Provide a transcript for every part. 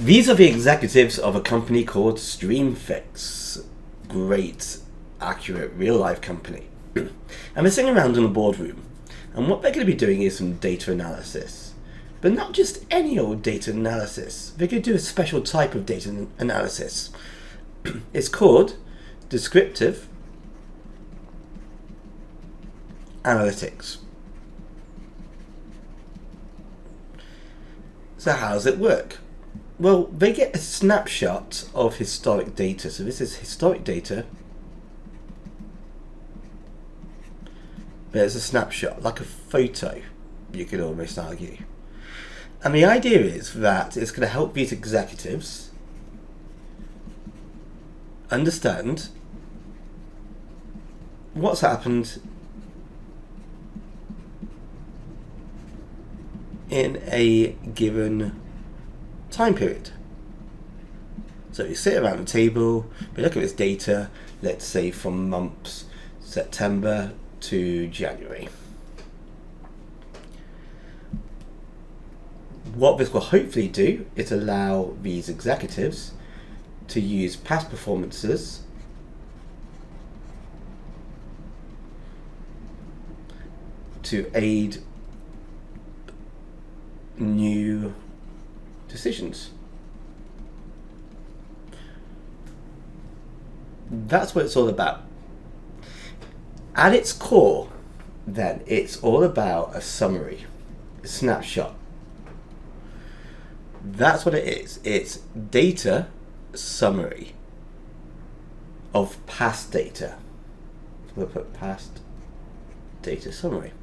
These are the executives of a company called Streamfix. Great, accurate, real-life company. And they're sitting around in a boardroom. And what they're going to be doing is some data analysis. But not just any old data analysis. They're going to do a special type of data analysis. It's called descriptive analytics. So how does it work? Well, they get a snapshot of historic data. So this is historic data. There's a snapshot, like a photo, you could almost argue. And the idea is that it's going to help these executives understand what's happened in a given time period. So you sit around the table, we look at this data, let's say from months September to January. What this will hopefully do is allow these executives to use past performances to aid new decisions. That's what it's all about. At its core, then, it's all about a summary, a snapshot. That's what it is. It's data summary of past data. We'll put past data summary.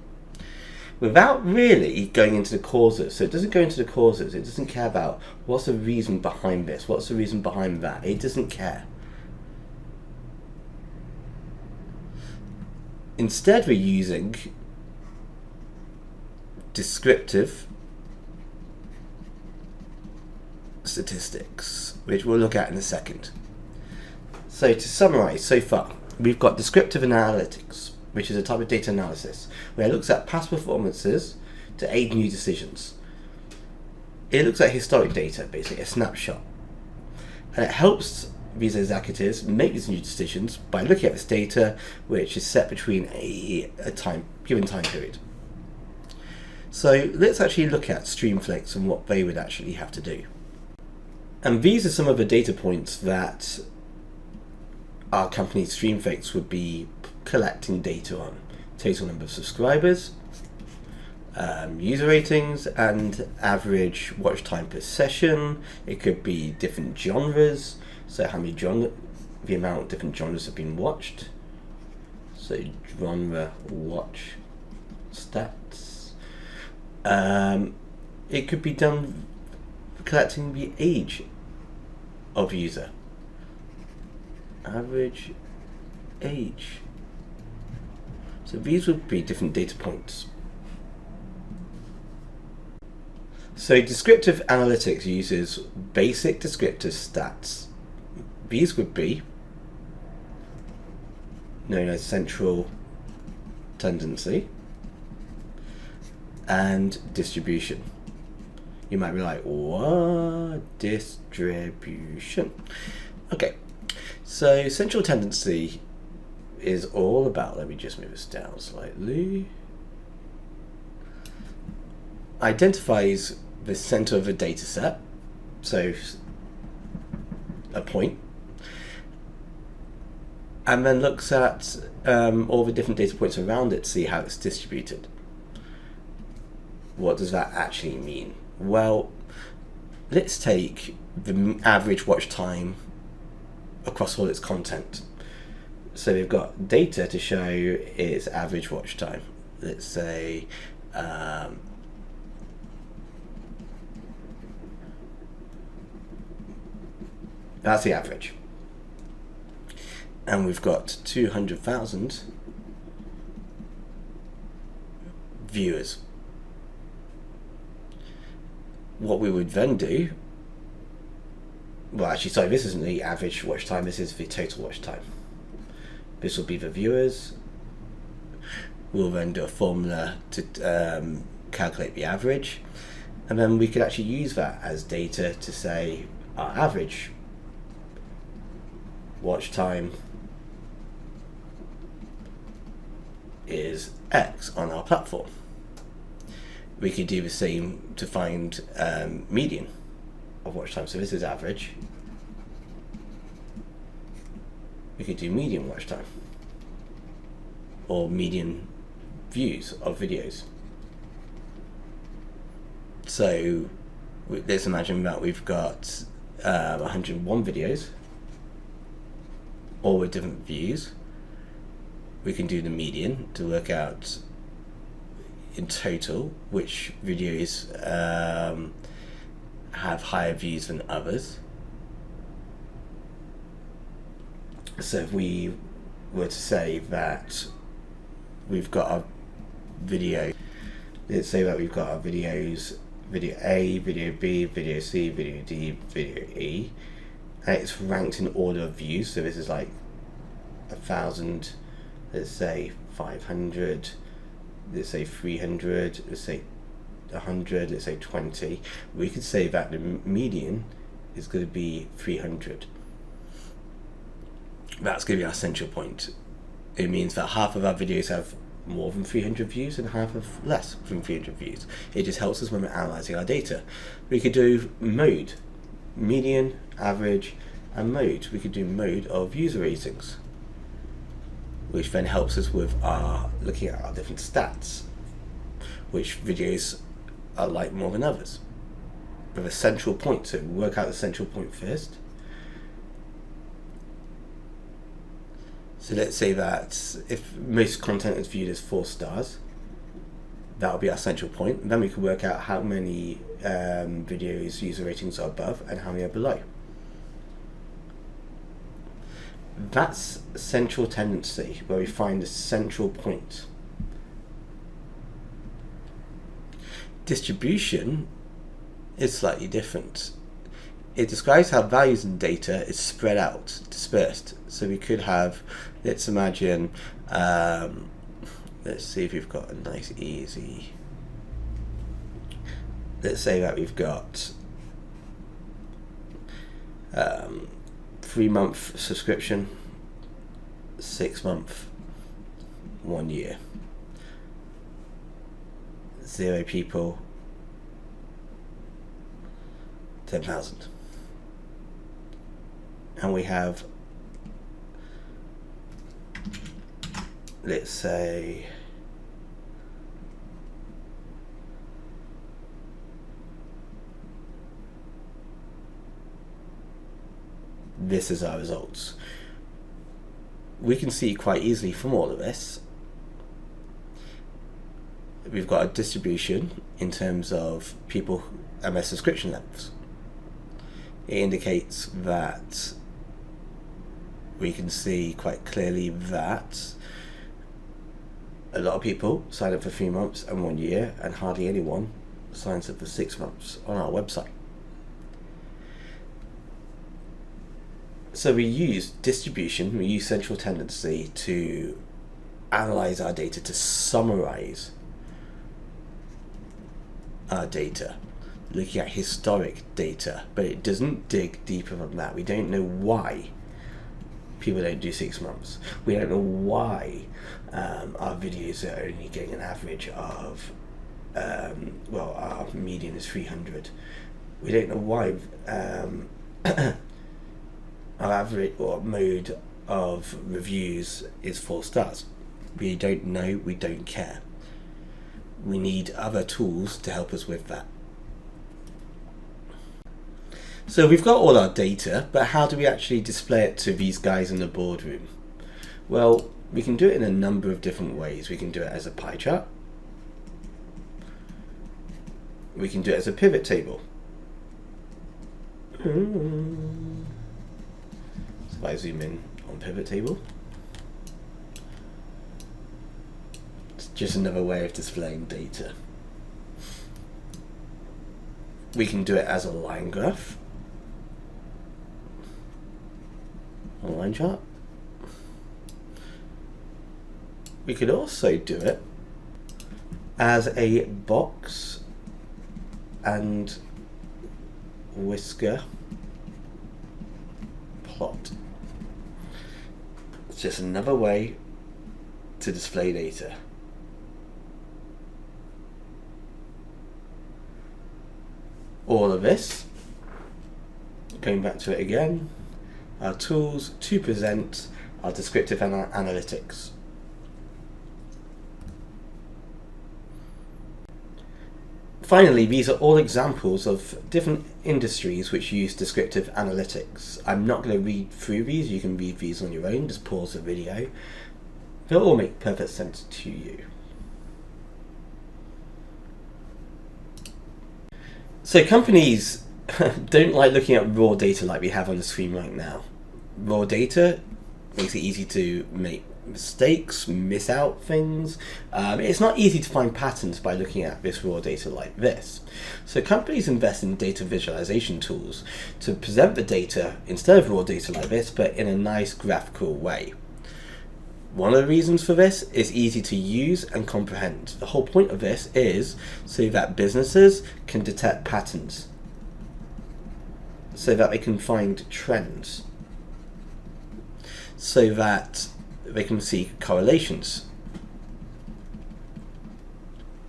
Without really going into the causes. So it doesn't go into the causes. It doesn't care about what's the reason behind this, what's the reason behind that. It doesn't care. Instead, we're using descriptive statistics, which we'll look at in a second. So to summarize so far, we've got descriptive analytics, which is a type of data analysis where it looks at past performances to aid new decisions. It looks at historic data, basically a snapshot, and it helps these executives make these new decisions by looking at this data, which is set between a given time period. So let's actually look at Streamfix and what they would actually have to do. And these are some of the data points that our company Streamfix would be collecting data on. Total number of subscribers, user ratings, and average watch time per session. It could be different genres, so how many the amount of different genres have been watched. So genre watch stats. It could be done collecting the age of user. Average age. So these would be different data points. So descriptive analytics uses basic descriptive stats. These would be known as central tendency and distribution. You might be like, what? Distribution. Okay, so central tendency is all about, let me just move this down slightly, identifies the center of a data set, so a point, and then looks at all the different data points around it to see how it's distributed. What does that actually mean? Well, let's take the average watch time across all its content. So we've got data to show its average watch time. Let's say that's the average. And we've got 200,000 viewers. What we would then do, well actually sorry, this isn't the average watch time, this is the total watch time. This will be the viewers. We'll then do a formula to calculate the average, And then we could actually use that as data to say our average watch time is X on our platform. We could do the same to find median of watch time. So this is average. We could do median watch time or median views of videos. So let's imagine that we've got 101 videos, all with different views. We can do the median to work out in total which videos have higher views than others. So if we were to say that we've got a video, let's say that we've got our videos, video A, video B, video C, video D, video E, and it's ranked in order of views. So this is like 1,000, let's say 500, let's say 300, let's say 100, let's say 20. We could say that the median is going to be 300. That's going to be our central point. It means that half of our videos have more than 300 views and half of less than 300 views. It just helps us when we're analysing our data. We could do mode, median, average, and mode. We could do mode of user ratings, which then helps us with our looking at our different stats, which videos are liked more than others. With a central point, so work out the central point first. So let's say that if most content is viewed as 4 stars, that'll be our central point. Then we can work out how many videos user ratings are above and how many are below. That's central tendency, where we find the central point. Distribution is slightly different. It describes how values in data is spread out, dispersed. So we could have, let's imagine, let's see if we've got a nice easy, let's say that we've got 3-month subscription, 6-month, 1 year. 0 people, 10,000. And we have, let's say, this is our results. We can see quite easily from all of this, we've got a distribution in terms of people and their subscription lengths. It indicates that we can see quite clearly that a lot of people sign up for 3 months and 1 year, and hardly anyone signs up for 6 months on our website. So we use distribution, we use central tendency to analyze our data, to summarize our data, looking at historic data, but it doesn't dig deeper than that. We don't know why people don't do 6 months. We don't know why our videos are only getting an average of, well, our median is 300. We don't know why our average or mode of reviews is 4 stars. We don't know, we don't care. We need other tools to help us with that. So we've got all our data, but how do we actually display it to these guys in the boardroom? Well, we can do it in a number of different ways. We can do it as a pie chart. We can do it as a pivot table. So if I zoom in on pivot table, it's just another way of displaying data. We can do it as a line graph, a line chart. We could also do it as a box and whisker plot. It's just another way to display data. All of this, going back to it again, our tools to present our descriptive analytics. Finally, these are all examples of different industries which use descriptive analytics. I'm not going to read through these, you can read these on your own, just pause the video. They'll all make perfect sense to you. So companies don't like looking at raw data like we have on the screen right now. Raw data makes it easy to make mistakes, miss out things. It's not easy to find patterns by looking at this raw data like this. So companies invest in data visualization tools to present the data instead of raw data like this, but in a nice graphical way. One of the reasons for this is easy to use and comprehend. The whole point of this is so that businesses can detect patterns, so that they can find trends, so that they can see correlations,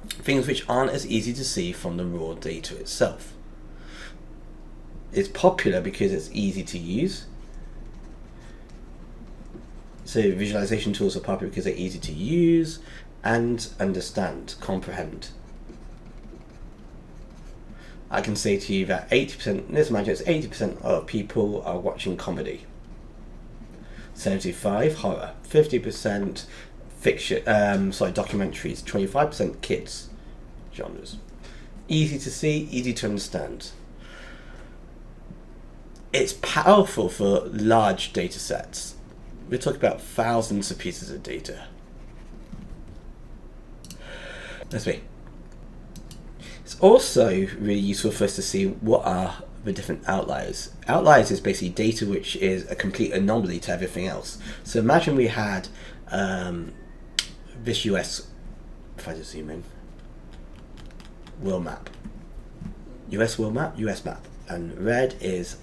things which aren't as easy to see from the raw data itself. It's popular because it's easy to use. So visualization tools are popular because they're easy to use and understand, comprehend. I can say to you that 80%, let's imagine it's 80% of people are watching comedy, 75% horror, 50% fiction, documentaries, 25% kids genres. Easy to see, easy to understand. It's powerful for large data sets. We're talking about thousands of pieces of data. Let's see. It's also really useful for us to see what are the different outliers. Outliers is basically data which is a complete anomaly to everything else. So imagine we had this US, if I just zoom in, world map. US world map, US map. And red is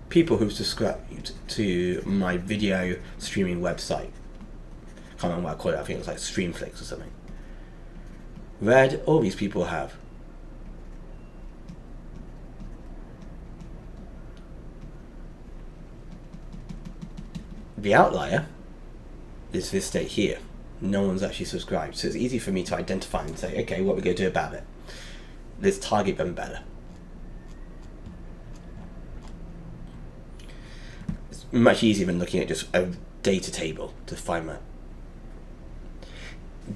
people who've subscribed to my video streaming website. Can't remember what I call it, I think it was like Streamflix or something. Red, all these people have. The outlier is this state here. No one's actually subscribed, so it's easy for me to identify and say, okay, what are we going to do about it? Let's target them better. It's much easier than looking at just a data table to find that.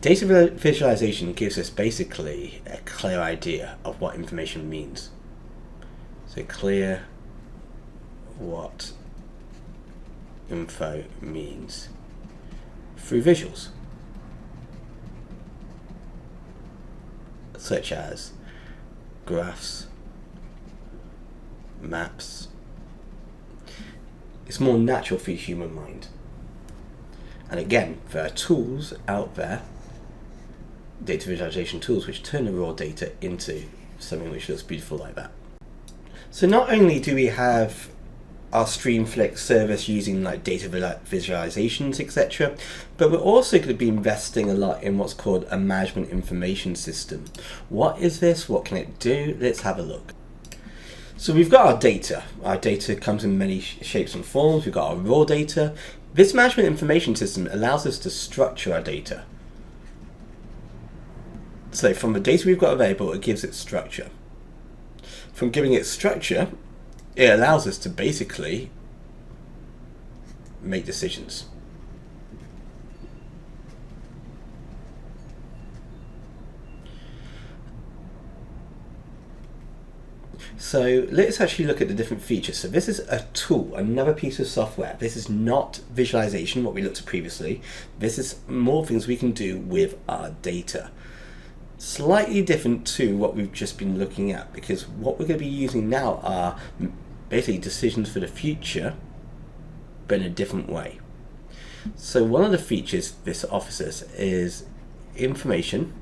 Data visualization gives us basically a clear idea of what information means. So clear what info means through visuals, such as graphs, maps. It's more natural for the human mind. And again, there are tools out there, data visualization tools, which turn the raw data into something which looks beautiful like that. So not only do we have our Streamflix service using like data visualizations, etc., but we're also going to be investing a lot in what's called a management information system. What is this? What can it do? Let's have a look. So we've got our data. Our data comes in many shapes and forms. We've got our raw data. This management information system allows us to structure our data. So from the data we've got available, it gives it structure. From giving it structure, it allows us to basically make decisions. So let's actually look at the different features. So this is a tool, another piece of software. This is not visualization, what we looked at previously. This is more things we can do with our data. Slightly different to what we've just been looking at, because what we're going to be using now are basically decisions for the future, but in a different way. So one of the features this offers us is information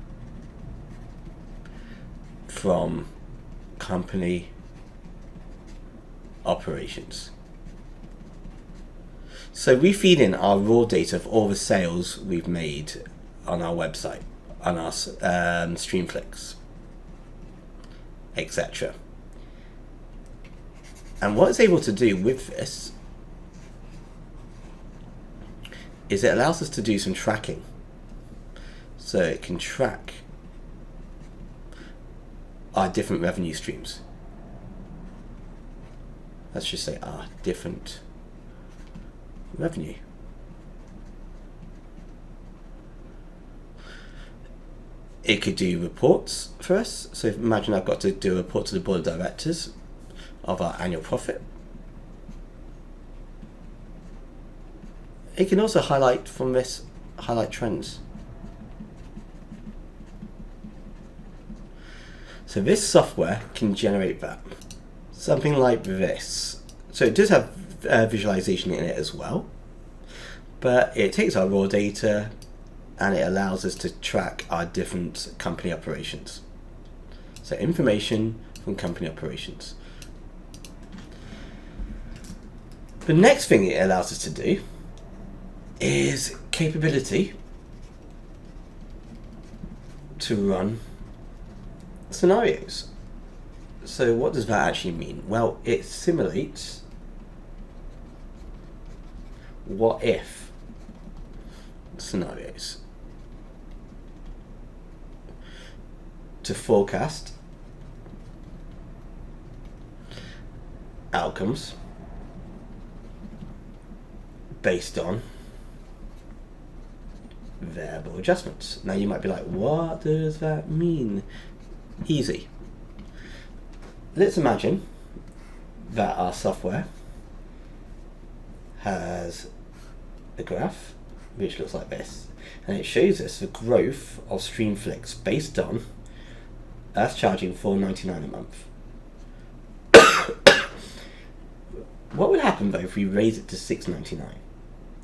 from company operations. So we feed in our raw data of all the sales we've made on our website, on our Streamflix, etc. And what it's able to do with this is it allows us to do some tracking. So it can track our different revenue streams. Let's just say our different revenue. It could do reports for us. So imagine I've got to do a report to the board of directors of our annual profit. It can also highlight from this, highlight trends. So this software can generate that. Something like this. So it does have visualization in it as well, but it takes our raw data and it allows us to track our different company operations. So information from company operations. The next thing it allows us to do is capability to run scenarios. So what does that actually mean? Well, it simulates what if scenarios to forecast outcomes based on variable adjustments. Now you might be like, what does that mean? Easy. Let's imagine that our software has a graph which looks like this, and it shows us the growth of Streamflix based on us charging $4.99 a month. What would happen though if we raise it to $6.99?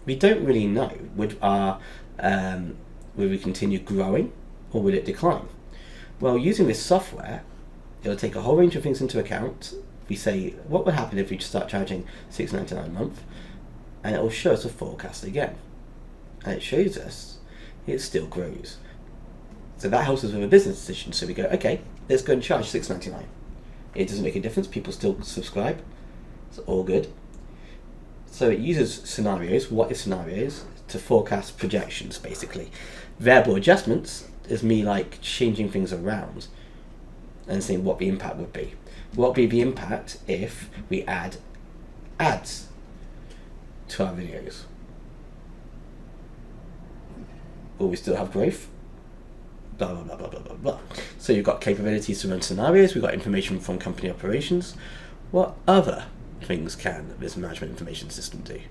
We don't really know. Would we continue growing or would it decline? Well, using this software, it'll take a whole range of things into account. We say, what would happen if we start charging $6.99 a month? And it will show us a forecast again. And it shows us it still grows. So that helps us with a business decision. So we go, okay, let's go and charge $6.99. It doesn't make a difference. People still subscribe. It's all good. So it uses scenarios, what if scenarios, to forecast projections, basically. Variable adjustments is me like changing things around and seeing what the impact would be. What would be the impact if we add ads to our videos? Will we still have growth? Blah, blah, blah, blah, blah, blah, blah. So you've got capabilities to run scenarios, we've got information from company operations. What other things can this management information system do?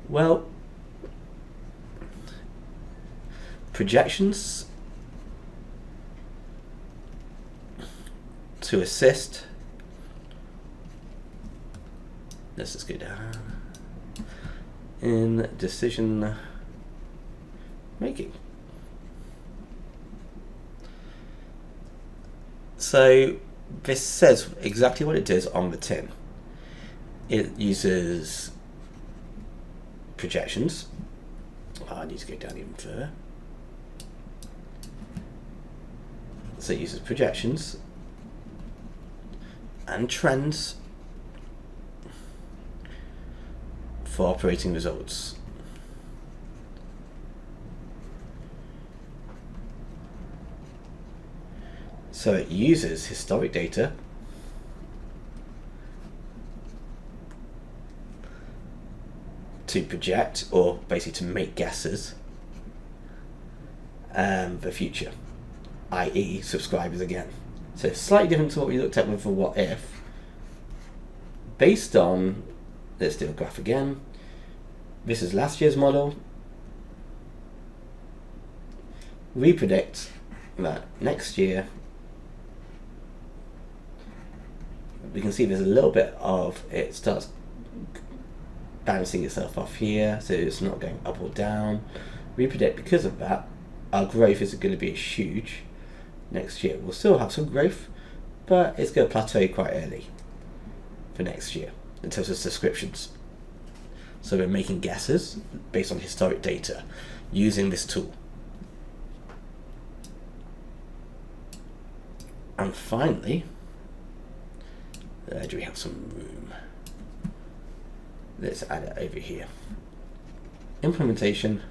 Well, projections to assist. Let's just go down in decision making. So this says exactly what it does on the tin. It uses projections. Oh, I need to go down even further. So it uses projections and trends for operating results. So it uses historic data to project, or basically to make guesses, the future, i.e. subscribers again. So it's slightly different to what we looked at with the what if. Based on, let's do a graph again. This is last year's model. We predict that next year, we can see there's a little bit of, it starts balancing itself off here, so it's not going up or down. We predict because of that, our growth isn't going to be huge next year. We'll still have some growth, but it's going to plateau quite early for next year in terms of subscriptions. So we're making guesses based on historic data using this tool. And finally, do we have some room? Let's add it over here. Implementation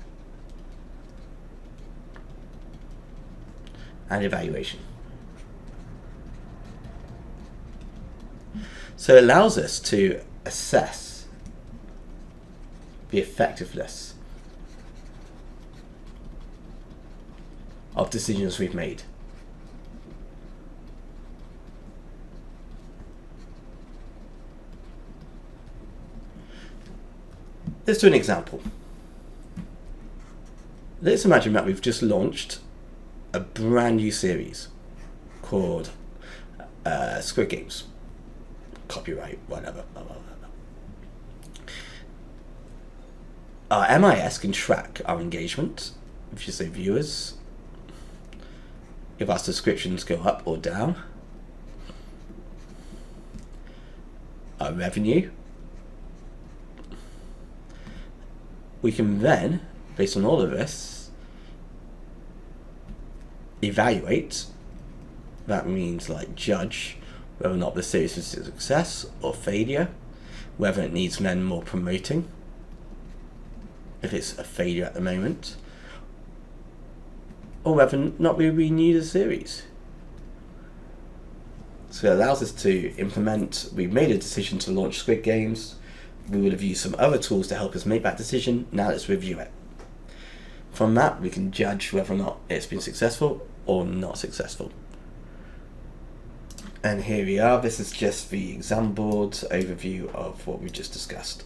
and evaluation. So it allows us to assess the effectiveness of decisions we've made. Let's do an example. Let's imagine that we've just launched a brand new series called Squid Games. Copyright, whatever. Blah, blah, blah, blah. Our MIS can track our engagement, if you say viewers, if our subscriptions go up or down, our revenue. We can then, based on all of this, evaluate. That means like judge whether or not the series is a success or failure, whether it needs then more promoting, if it's a failure at the moment, or whether or not we renew the series. So it allows us to implement. We've made a decision to launch Squid Games. We would have used some other tools to help us make that decision. Now let's review it. From that, we can judge whether or not it's been successful or not successful. And here we are. This is just the exam board overview of what we just discussed.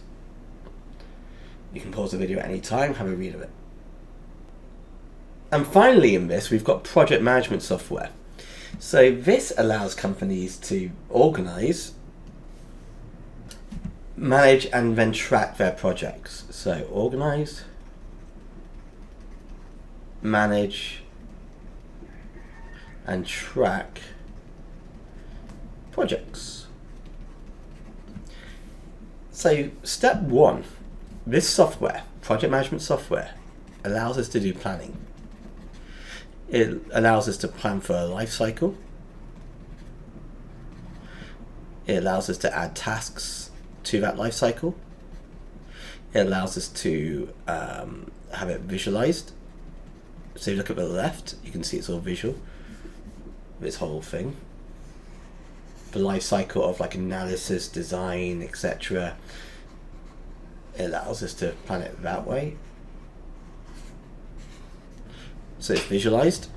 You can pause the video at any time, have a read of it. And finally in this, we've got project management software. So this allows companies to organize, manage and then track their projects. So organize, manage and track projects. So step one, this software, project management software, allows us to do planning. It allows us to plan for a life cycle. It allows us to add tasks to that life cycle. It allows us to have it visualized. So you look at the left, you can see it's all visual, this whole thing. The life cycle of like analysis, design, etc. It allows us to plan it that way. So it's visualized.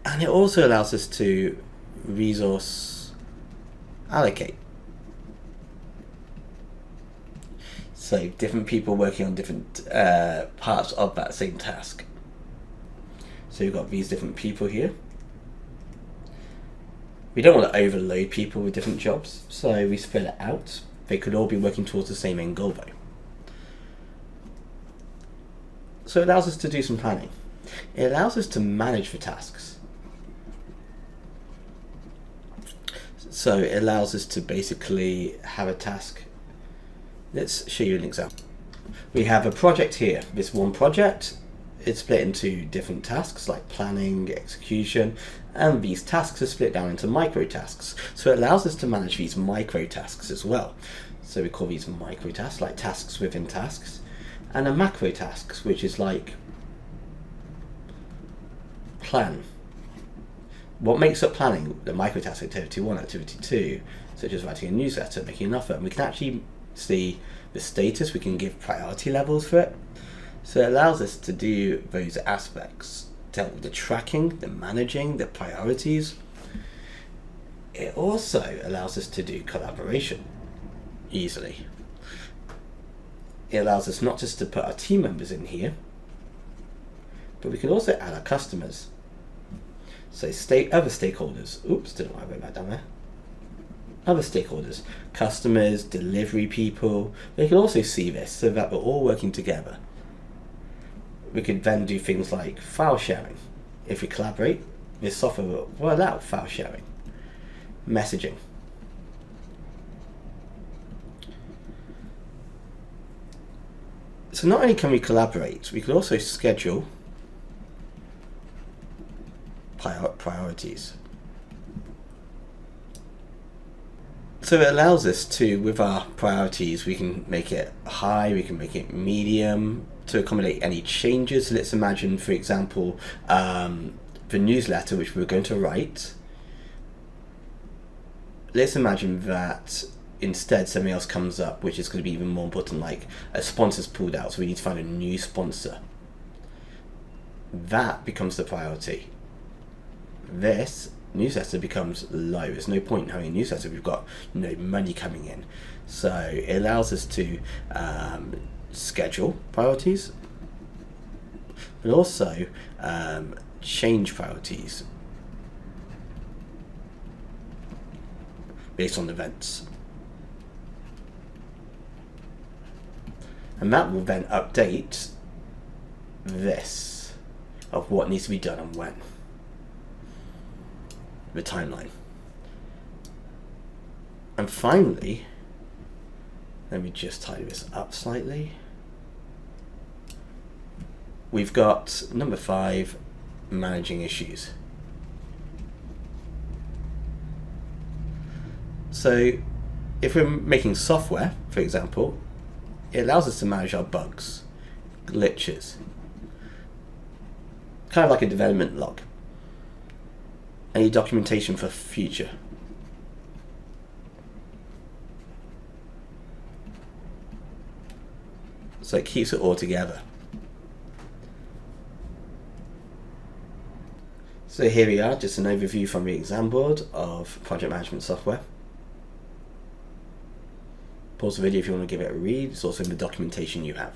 And it also allows us to resource allocate. So different people working on different parts of that same task. So you've got these different people here. We don't want to overload people with different jobs, so we spread it out. They could all be working towards the same end goal though. So it allows us to do some planning. It allows us to manage the tasks. So it allows us to basically have a task. Let's show you an example. We have a project here. This one project, it's split into different tasks like planning, execution, and these tasks are split down into micro tasks. So it allows us to manage these micro tasks as well. So we call these micro tasks, like tasks within tasks, and a macro tasks, which is like plan. What makes up planning? The micro task, activity 1, activity 2, such as writing a newsletter, making an offer, and we can actually see the status, we can give priority levels for it. So it allows us to do those aspects, to help with the tracking, the managing, the priorities. It also allows us to do collaboration easily. It allows us not just to put our team members in here, but we can also add our customers. So other stakeholders. Oops, didn't want to write that down there. Other stakeholders, customers, delivery people, they can also see this so that we're all working together. We could then do things like file sharing. If we collaborate, this software will allow file sharing. messaging. So not only can we collaborate, we can also schedule priorities. So it allows us to, with our priorities, we can make it high, we can make it medium to accommodate any changes. So let's imagine, for example, the newsletter which we're going to write. Let's imagine that instead something else comes up which is going to be even more important, like a sponsor's pulled out, so we need to find a new sponsor. That becomes the priority. This newsletter becomes low. There's no point in having a newsletter. We've got no money coming in. So it allows us to schedule priorities, but also change priorities based on events. And that will then update this of what needs to be done and when. The timeline. And finally, let me just tidy this up slightly. We've got number 5, managing issues. So if we're making software, for example, it allows us to manage our bugs, glitches, kind of like a development log. Any documentation for future. So it keeps it all together. So here we are, just an overview from the exam board of project management software. Pause the video if you want to give it a read. It's also in the documentation you have.